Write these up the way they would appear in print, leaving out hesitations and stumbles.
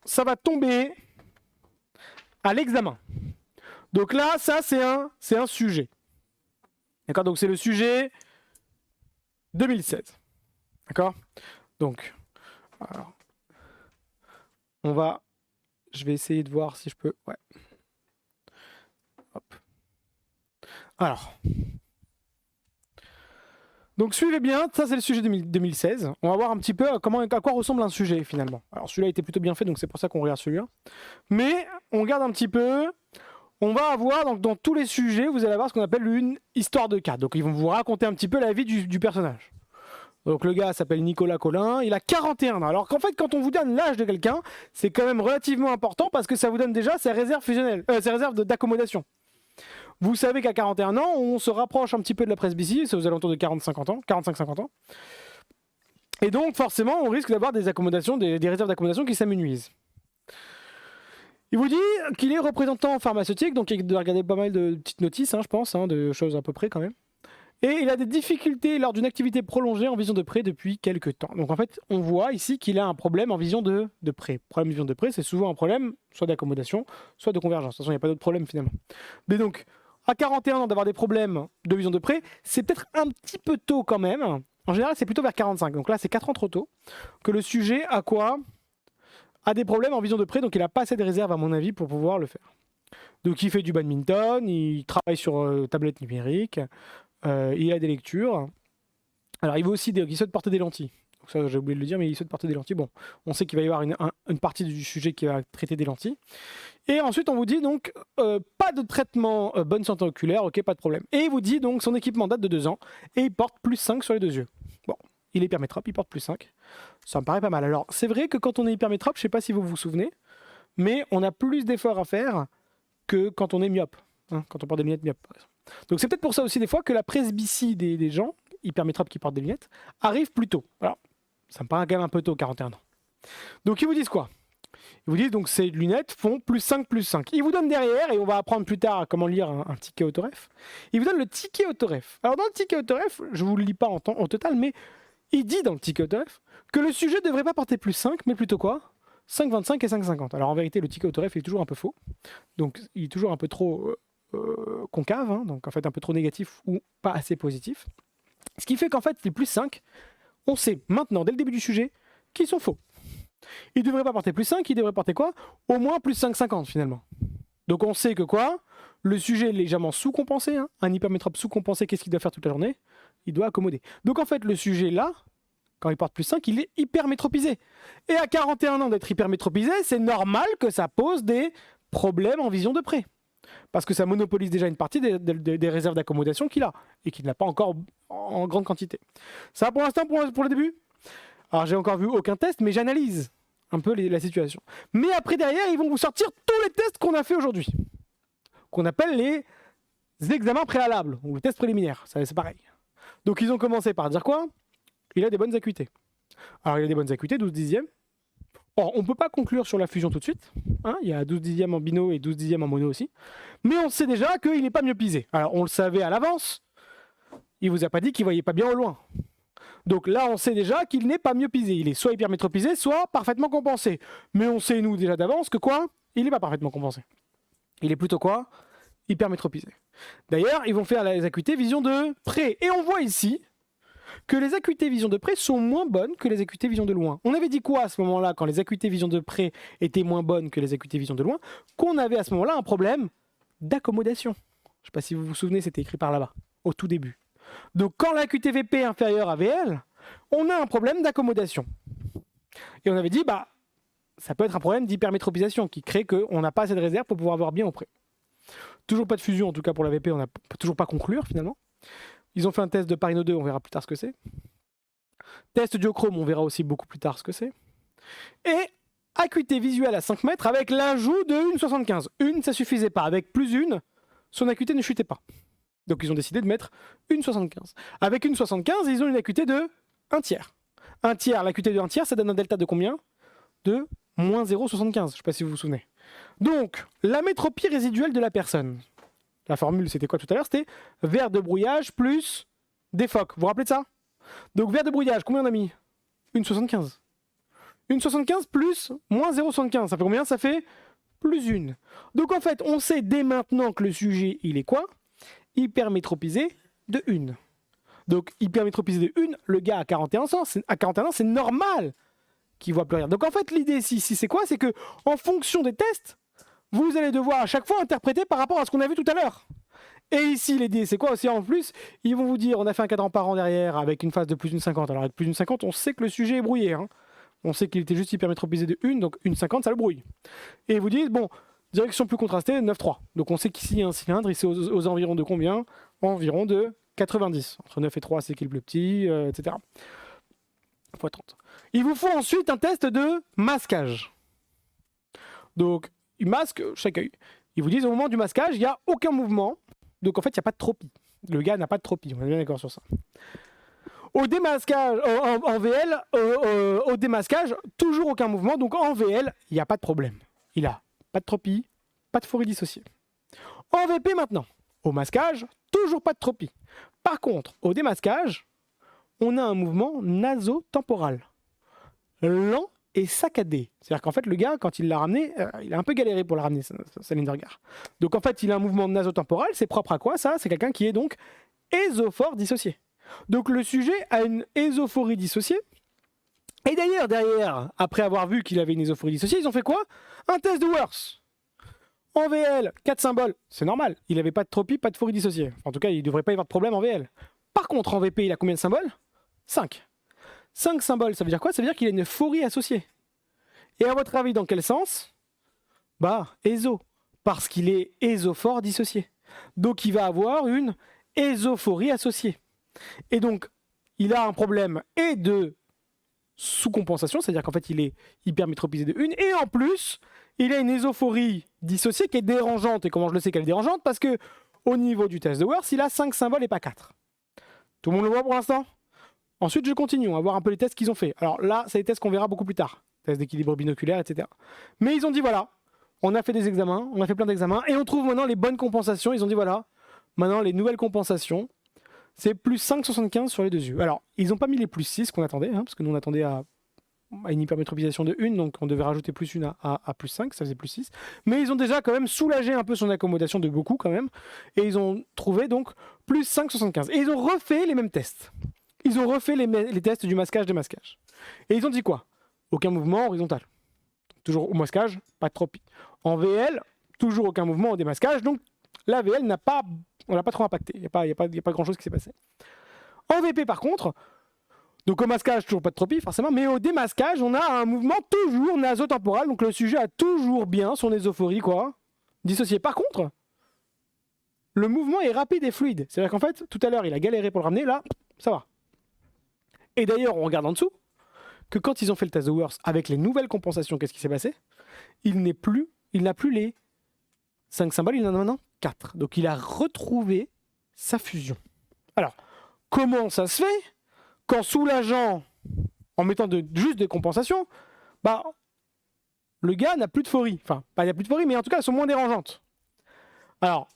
ça va tomber à l'examen. Donc là, ça, c'est un sujet. D'accord? Donc c'est le sujet 2016. D'accord? Donc, alors, je vais essayer de voir si je peux... Ouais. Hop. Alors. Donc suivez bien, ça c'est le sujet 2016. On va voir un petit peu à quoi ressemble un sujet finalement. Alors celui-là était plutôt bien fait, donc c'est pour ça qu'on regarde celui-là. Mais on regarde un petit peu... On va avoir, donc, dans tous les sujets, vous allez avoir ce qu'on appelle une histoire de cas. Donc ils vont vous raconter un petit peu la vie du personnage. Donc le gars s'appelle Nicolas Collin, il a 41 ans. Alors qu'en fait, quand on vous donne l'âge de quelqu'un, c'est quand même relativement important parce que ça vous donne déjà ses réserves fusionnelles, ses réserves d'accommodation. Vous savez qu'à 41 ans, on se rapproche un petit peu de la presbytie, c'est aux alentours de 40-50 ans, 45-50 ans. Et donc forcément, on risque d'avoir des accommodations, des réserves d'accommodation qui s'amenuisent. Il vous dit qu'il est représentant pharmaceutique, donc il doit regarder pas mal de petites notices, je pense, de choses à peu près quand même. Et il a des difficultés lors d'une activité prolongée en vision de près depuis quelques temps. Donc en fait, on voit ici qu'il a un problème en vision de près. Problème de vision de près, c'est souvent un problème soit d'accommodation, soit de convergence. De toute façon, il n'y a pas d'autre problème finalement. Mais donc, à 41 ans d'avoir des problèmes de vision de près, c'est peut-être un petit peu tôt quand même. En général, c'est plutôt vers 45. Donc là, c'est 4 ans trop tôt que le sujet a quoi ? A des problèmes en vision de près, donc il n'a pas assez de réserve à mon avis pour pouvoir le faire. Donc il fait du badminton, il travaille sur tablette numérique, il a des lectures. Alors il souhaite porter des lentilles. Donc ça j'ai oublié de le dire, mais il souhaite porter des lentilles. Bon, on sait qu'il va y avoir une partie du sujet qui va traiter des lentilles. Et ensuite on vous dit donc pas de traitement bonne santé oculaire, ok, pas de problème. Et il vous dit donc son équipement date de 2 ans et il porte plus 5 sur les 2 yeux. Bon, il est hypermétrope, il porte plus 5. Ça me paraît pas mal. Alors c'est vrai que quand on est hypermétrope, je sais pas si vous vous souvenez, mais on a plus d'efforts à faire que quand on est myope, quand on porte des lunettes myopes par exemple. Donc c'est peut-être pour ça aussi des fois que la presbytie des gens hypermétropes qui portent des lunettes arrive plus tôt. Alors ça me paraît quand même un peu tôt, 41 ans. Donc ils vous disent quoi ? Ils vous disent donc ces lunettes font plus 5 plus 5. Ils vous donnent derrière, et on va apprendre plus tard comment lire un ticket autoref. Ils vous donnent le ticket autoref. Alors dans le ticket autoref, je ne vous le lis pas en total, mais il dit dans le ticket autoref que le sujet ne devrait pas porter plus 5, mais plutôt quoi ? 5,25 et 5,50. Alors en vérité, le ticket autoref est toujours un peu faux. Donc il est toujours un peu trop concave, donc en fait un peu trop négatif ou pas assez positif. Ce qui fait qu'en fait, les plus 5, on sait maintenant, dès le début du sujet, qu'ils sont faux. Il ne devrait pas porter plus 5, il devrait porter quoi ? Au moins plus 5,50 finalement. Donc on sait que quoi ? Le sujet est légèrement sous-compensé. Un hypermétrope sous-compensé, qu'est-ce qu'il doit faire toute la journée ? Il doit accommoder. Donc en fait, le sujet là, quand il porte plus 5, il est hypermétropisé. Et à 41 ans d'être hypermétropisé, c'est normal que ça pose des problèmes en vision de près. Parce que ça monopolise déjà une partie des réserves d'accommodation qu'il a, et qu'il n'a pas encore en grande quantité. Ça pour l'instant, pour le début ? Alors j'ai encore vu aucun test, mais j'analyse un peu la situation. Mais après derrière, ils vont vous sortir tous les tests qu'on a fait aujourd'hui, qu'on appelle les examens préalables, ou les tests préliminaires, c'est pareil. Donc ils ont commencé par dire quoi ? Il a des bonnes acuités. Alors il a des bonnes acuités, 12 dixièmes. Or, on ne peut pas conclure sur la fusion tout de suite. Il y a 12 dixièmes en bino et 12 dixièmes en mono aussi. Mais on sait déjà qu'il n'est pas myopisé. Alors on le savait à l'avance. Il ne vous a pas dit qu'il ne voyait pas bien au loin. Donc là, on sait déjà qu'il n'est pas myopisé. Il est soit hypermétropisé, soit parfaitement compensé. Mais on sait, nous, déjà d'avance que quoi ? Il n'est pas parfaitement compensé. Il est plutôt quoi ? Hypermétropisé. D'ailleurs, ils vont faire les acuités vision de près. Et on voit ici que les acuités vision de près sont moins bonnes que les acuités vision de loin. On avait dit quoi à ce moment-là, quand les acuités vision de près étaient moins bonnes que les acuités vision de loin ? Qu'on avait à ce moment-là un problème d'accommodation. Je ne sais pas si vous vous souvenez, c'était écrit par là-bas, au tout début. Donc quand l'acuité VP est inférieure à VL, on a un problème d'accommodation. Et on avait dit, ça peut être un problème d'hypermétropisation qui crée qu'on n'a pas assez de réserve pour pouvoir voir bien auprès. Toujours pas de fusion, en tout cas pour la VP, on n'a toujours pas conclure finalement. Ils ont fait un test de Parino 2, on verra plus tard ce que c'est. Test duochrome, on verra aussi beaucoup plus tard ce que c'est. Et acuité visuelle à 5 mètres avec l'ajout de 1,75. Une, ça suffisait pas. Avec plus une, son acuité ne chutait pas. Donc ils ont décidé de mettre 1,75. Avec 1,75, ils ont une acuité de 1 tiers. 1 tiers, l'acuité de 1 tiers, ça donne un delta de combien ? De moins 0,75. Je ne sais pas si vous vous souvenez. Donc, la métropie résiduelle de la personne. La formule, c'était quoi tout à l'heure ? C'était vert de brouillage plus des phoques. Vous vous rappelez de ça ? Donc, vert de brouillage, combien on a mis ? 1,75. Une 75 plus moins 0,75. Ça fait combien? Ça fait plus 1. Donc en fait, on sait dès maintenant que le sujet, il est quoi? Hypermétropisé de 1. Donc hypermétropisé de 1, le gars à 41 ans, c'est normal qu'il voit plus rien. Donc en fait, l'idée ici, c'est quoi? C'est que en fonction des tests, vous allez devoir à chaque fois interpréter par rapport à ce qu'on a vu tout à l'heure. Et ici, l'idée, c'est quoi aussi en plus? Ils vont vous dire, on a fait un cadran par an derrière avec une phase de plus 1,50. Alors avec plus 1,50, on sait que le sujet est brouillé. Hein. On sait qu'il était juste hypermétropisé de 1, donc 1,50, ça le brouille. Et ils vous disent, bon, direction plus contrastée, 9,3. Donc on sait qu'ici, il y a un cylindre, ici aux environs de combien? Environ de 90. Entre 9 et 3, c'est qui le plus petit, etc. X 30. Il vous faut ensuite un test de masquage. Donc, ils masquent chaque œil. Ils vous disent, au moment du masquage, il n'y a aucun mouvement. Donc en fait, il n'y a pas de tropie. Le gars n'a pas de tropie, on est bien d'accord sur ça. Au démasquage, en VL, au démasquage, toujours aucun mouvement. Donc en VL, il n'y a pas de problème. Il a pas de tropie, pas de phorie dissociée. En VP maintenant, au masquage, toujours pas de tropie. Par contre, au démasquage, on a un mouvement nasotemporal. Lent et saccadé. C'est-à-dire qu'en fait, le gars, quand il l'a ramené, il a un peu galéré pour la ramener, sa ligne de regard. Donc en fait, il a un mouvement nasotemporal. C'est propre à quoi ça? C'est quelqu'un qui est donc ésophore dissocié. Donc le sujet a une ésophorie dissociée. Et d'ailleurs, derrière, après avoir vu qu'il avait une ésophorie dissociée, ils ont fait quoi? Un test de Worth. En VL, 4 symboles, c'est normal. Il n'avait pas de tropie, pas de phorie dissociée. En tout cas, il ne devrait pas y avoir de problème en VL. Par contre, en VP, il a combien de symboles? 5. 5 symboles, ça veut dire quoi? Ça veut dire qu'il a une phorie associée. Et à votre avis, dans quel sens? Bah, éso. Parce qu'il est ésophore dissocié. Donc il va avoir une ésophorie associée. Et donc, il a un problème et de sous-compensation, c'est-à-dire qu'en fait, il est hypermétropisé de 1, et en plus, il a une ésophorie dissociée qui est dérangeante. Et comment je le sais qu'elle est dérangeante? Parce que au niveau du test de Worth, il a 5 symboles et pas 4. Tout le monde le voit pour l'instant? Ensuite, je continue, on va voir un peu les tests qu'ils ont fait. Alors là, c'est des tests qu'on verra beaucoup plus tard. Tests d'équilibre binoculaire, etc. Mais ils ont dit, voilà, on a fait des examens, on a fait plein d'examens, et on trouve maintenant les bonnes compensations. Ils ont dit, voilà, maintenant les nouvelles compensations, c'est plus 5,75 sur les deux yeux. Alors, ils n'ont pas mis les plus 6 qu'on attendait, hein, parce que nous on attendait à une hypermétropisation de 1, donc on devait rajouter plus 1 à plus 5, ça faisait plus 6. Mais ils ont déjà quand même soulagé un peu son accommodation de beaucoup quand même, et ils ont trouvé donc plus 5,75. Et ils ont refait les mêmes tests. Ils ont refait les tests du masquage-démasquage. Et ils ont dit quoi? Aucun mouvement horizontal. Toujours au masquage, pas de tropie. En VL, toujours aucun mouvement au démasquage. Donc la VL on l'a pas trop impacté. Il n'y a pas grand chose qui s'est passé. En VP par contre, donc au masquage, toujours pas de tropie forcément, mais au démasquage, on a un mouvement toujours nasotemporal. Donc le sujet a toujours bien son ésophorie, quoi, dissociée. Par contre, le mouvement est rapide et fluide. C'est-à-dire qu'en fait, tout à l'heure, il a galéré pour le ramener, là, ça va. Et d'ailleurs, on regarde en dessous, que quand ils ont fait le test de Worth avec les nouvelles compensations, qu'est-ce qui s'est passé? Il n'a plus les 5 symboles, il en a maintenant 4. Donc il a retrouvé sa fusion. Alors, comment ça se fait qu'en soulageant, en mettant juste des compensations, bah, le gars n'a plus de phorie. Enfin, pas il n'a plus de phorie, mais en tout cas, elles sont moins dérangeantes. Alors,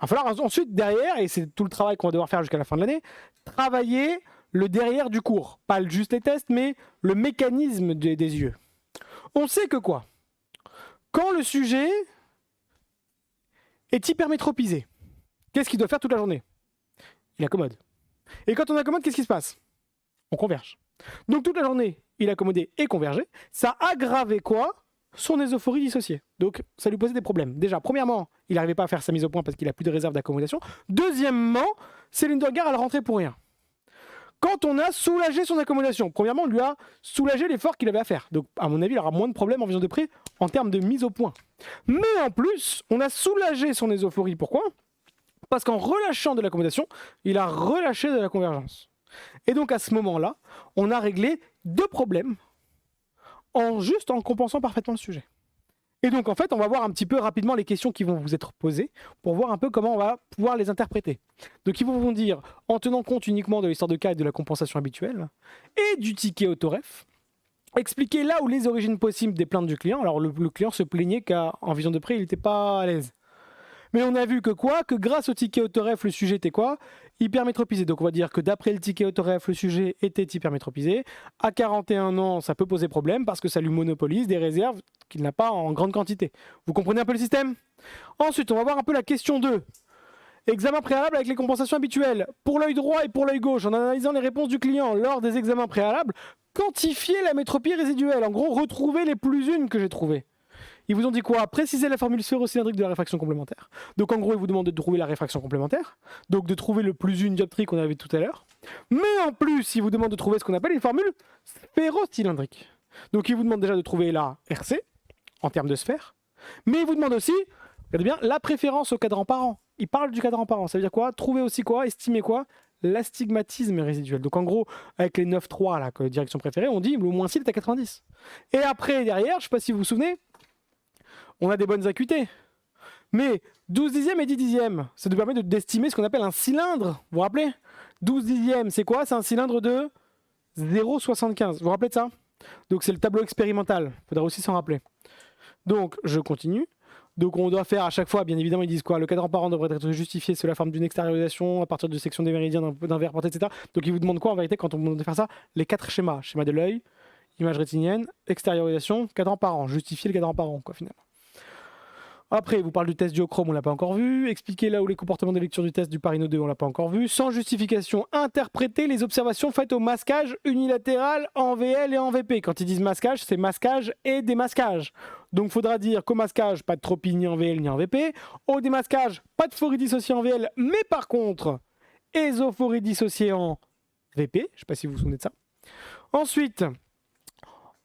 il va falloir ensuite, derrière, et c'est tout le travail qu'on va devoir faire jusqu'à la fin de l'année, travailler le derrière du cours. Pas juste les tests, mais le mécanisme des yeux. On sait que quoi? Quand le sujet est hypermétropisé, qu'est-ce qu'il doit faire toute la journée? Il accommode. Et quand on accommode, qu'est-ce qui se passe? On converge. Donc toute la journée, il accommodait et convergeait. Ça aggravait quoi? Son ésophorie dissociée. Donc ça lui posait des problèmes. Déjà, premièrement, il n'arrivait pas à faire sa mise au point parce qu'il n'a plus de réserve d'accommodation. Deuxièmement, ses lignes de regard, elles rentraient pour rien. Quand on a soulagé son accommodation, premièrement, on lui a soulagé l'effort qu'il avait à faire. Donc, à mon avis, il aura moins de problèmes en vision de près en termes de mise au point. Mais en plus, on a soulagé son ésophorie. Pourquoi? Parce qu'en relâchant de l'accommodation, il a relâché de la convergence. Et donc, à ce moment-là, on a réglé 2 problèmes juste en compensant parfaitement le sujet. Et donc, en fait, on va voir un petit peu rapidement les questions qui vont vous être posées pour voir un peu comment on va pouvoir les interpréter. Donc, ils vont vous dire, en tenant compte uniquement de l'histoire de cas et de la compensation habituelle et du ticket autoref, expliquer là où les origines possibles des plaintes du client. Alors, le client se plaignait qu'en vision de près, il n'était pas à l'aise. Mais on a vu que quoi? Que grâce au ticket autoref, le sujet était quoi? Hypermétropisé, donc on va dire que d'après le ticket autoref, le sujet était hypermétropisé. À 41 ans, ça peut poser problème parce que ça lui monopolise des réserves qu'il n'a pas en grande quantité. Vous comprenez un peu le système? Ensuite, on va voir un peu la question 2. Examen préalable avec les compensations habituelles. Pour l'œil droit et pour l'œil gauche, en analysant les réponses du client lors des examens préalables, quantifier la métropie résiduelle. En gros, retrouver les plus unes que j'ai trouvées. Ils vous ont dit quoi? Préciser la formule sphéro-cylindrique de la réfraction complémentaire. Donc en gros, ils vous demandent de trouver la réfraction complémentaire. Donc de trouver le plus une dioptrie qu'on avait tout à l'heure. Mais en plus, ils vous demandent de trouver ce qu'on appelle une formule sphéro-cylindrique. Donc ils vous demandent déjà de trouver la RC, en termes de sphère. Mais ils vous demandent aussi, regardez bien, la préférence au cadran parent. Ils parlent du cadran parent. Ça veut dire quoi? Trouver aussi quoi? Estimer quoi? L'astigmatisme résiduel. Donc en gros, avec les 9,3, là, direction préférée, on dit le moins 6 est à 90. Et après, derrière, je ne sais pas si vous vous souvenez, on a des bonnes acuités. Mais 12 dixièmes et 10 dixièmes, ça nous permet d'estimer ce qu'on appelle un cylindre. Vous vous rappelez? 12 dixièmes, c'est quoi? C'est un cylindre de 0,75. Vous vous rappelez de ça? Donc c'est le tableau expérimental. Il faudra aussi s'en rappeler. Donc je continue. Donc on doit faire à chaque fois, bien évidemment, ils disent quoi? Le cadran parent devrait être justifié sous la forme d'une extériorisation à partir de section des méridiens d'un verre porté, etc. Donc ils vous demandent quoi en vérité quand on vous demande de faire ça? Les 4 schémas. Schéma de l'œil, image rétinienne, extériorisation, cadran parent. Justifier le cadran parent, quoi, finalement. Après, il vous parle du test duochrome, on l'a pas encore vu. Expliquer là où les comportements de lecture du test du Parino 2, on l'a pas encore vu. Sans justification, interpréter les observations faites au masquage unilatéral en VL et en VP. Quand ils disent masquage, c'est masquage et démasquage. Donc il faudra dire qu'au masquage, pas de tropie ni en VL ni en VP. Au démasquage, pas de phorie dissociée en VL, mais par contre, ésophorie dissociée en VP. Je sais pas si vous vous souvenez de ça. Ensuite,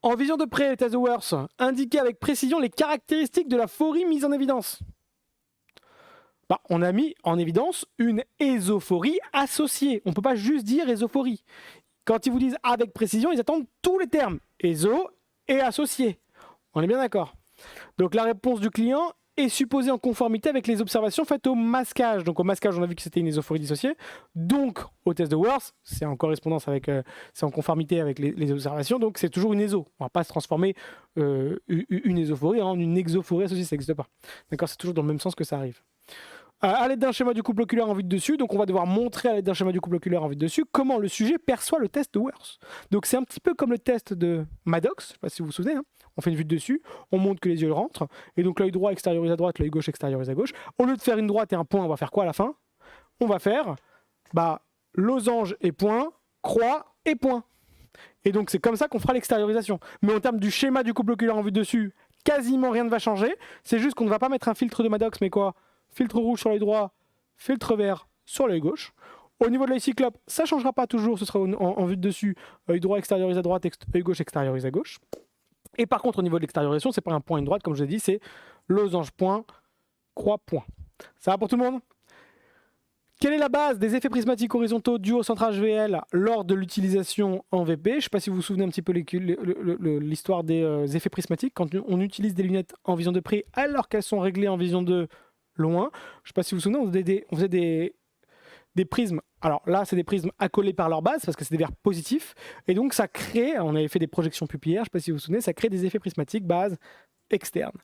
en vision de près, les tests de Worth, indiquer avec précision les caractéristiques de la phorie mise en évidence. Bah, on a mis en évidence une ésophorie associée. On ne peut pas juste dire ésophorie. Quand ils vous disent avec précision, ils attendent tous les termes. Éso et associé. On est bien d'accord. Donc la réponse du client est supposée en conformité avec les observations faites au masquage. Donc au masquage, on a vu que c'était une ésophorie dissociée. Donc au test de Worth, c'est en correspondance avec, c'est en conformité avec les observations. Donc c'est toujours une éso. On ne va pas se transformer une ésophorie en une exophorie associée, ça n'existe pas. D'accord, c'est toujours dans le même sens que ça arrive. À l'aide d'un schéma du couple oculaire en vue de dessus, donc on va devoir montrer à l'aide d'un schéma du couple oculaire en vue de dessus comment le sujet perçoit le test de Worth. Donc c'est un petit peu comme le test de Maddox, je ne sais pas si vous vous souvenez, hein. On fait une vue de dessus, on montre que les yeux rentrent, et donc l'œil droit extériorise à droite, l'œil gauche extériorise à gauche. Au lieu de faire une droite et un point, on va faire quoi à la fin? On va faire losange et point, croix et point. Et donc c'est comme ça qu'on fera l'extériorisation. Mais en termes du schéma du couple oculaire en vue de dessus, quasiment rien ne va changer, c'est juste qu'on ne va pas mettre un filtre de Maddox, mais quoi? Filtre rouge sur l'œil droit, filtre vert sur l'œil gauche. Au niveau de l'œil cyclope, ça ne changera pas toujours, ce sera en vue de dessus, œil droit extériorise à droite, œil gauche extériorise à gauche. Et par contre, au niveau de l'extériorisation, c'est pas un point et une droite, comme je l'ai dit, c'est losange point, croix point. Ça va pour tout le monde? Quelle est la base des effets prismatiques horizontaux dus au centrage VL lors de l'utilisation en VP? Je ne sais pas si vous vous souvenez un petit peu l'histoire des effets prismatiques. Quand on utilise des lunettes en vision de près alors qu'elles sont réglées en vision de loin. Je ne sais pas si vous vous souvenez, on faisait des prismes. Alors là, c'est des prismes accolés par leur base parce que c'est des verres positifs. Et donc, ça crée, on avait fait des projections pupillaires, je ne sais pas si vous vous souvenez, ça crée des effets prismatiques base externes.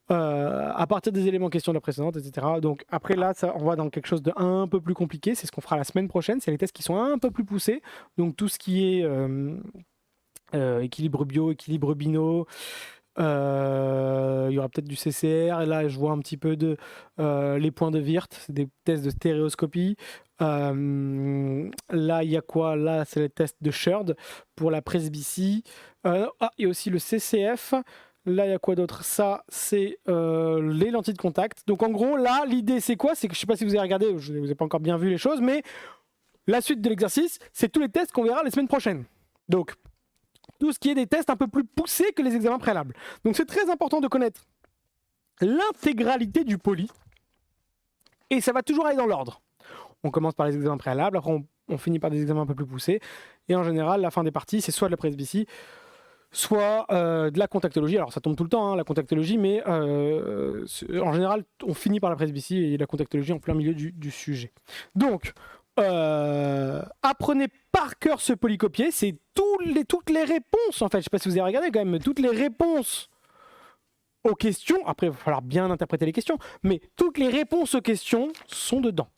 À partir des éléments questions de la précédente, etc. Donc après là, on va dans quelque chose de un peu plus compliqué. C'est ce qu'on fera la semaine prochaine. C'est les tests qui sont un peu plus poussés. Donc tout ce qui est équilibre bio, équilibre bino. Il y aura peut-être du CCR, et là je vois un petit peu de les points de Wirth, c'est des tests de stéréoscopie. Là il y a quoi? Là c'est les tests de Sherd pour la presbytie. Il y a aussi le CCF. Là il y a quoi d'autre? Ça c'est les lentilles de contact. Donc en gros là l'idée c'est quoi? C'est que je sais pas si vous avez regardé, je ne vous ai pas encore bien vu les choses, mais la suite de l'exercice c'est tous les tests qu'on verra les semaines prochaines. Donc tout ce qui est des tests un peu plus poussés que les examens préalables. Donc c'est très important de connaître l'intégralité du poly, et ça va toujours aller dans l'ordre. On commence par les examens préalables, après on finit par des examens un peu plus poussés, et en général la fin des parties c'est soit de la presbytie, soit de la contactologie. Alors ça tombe tout le temps, hein, la contactologie, mais en général on finit par la presbytie et la contactologie en plein milieu du sujet. Donc apprenez par cœur ce polycopier, c'est toutes les réponses en fait. Je sais pas si vous avez regardé quand même, toutes les réponses aux questions. Après il va falloir bien interpréter les questions, mais toutes les réponses aux questions sont dedans.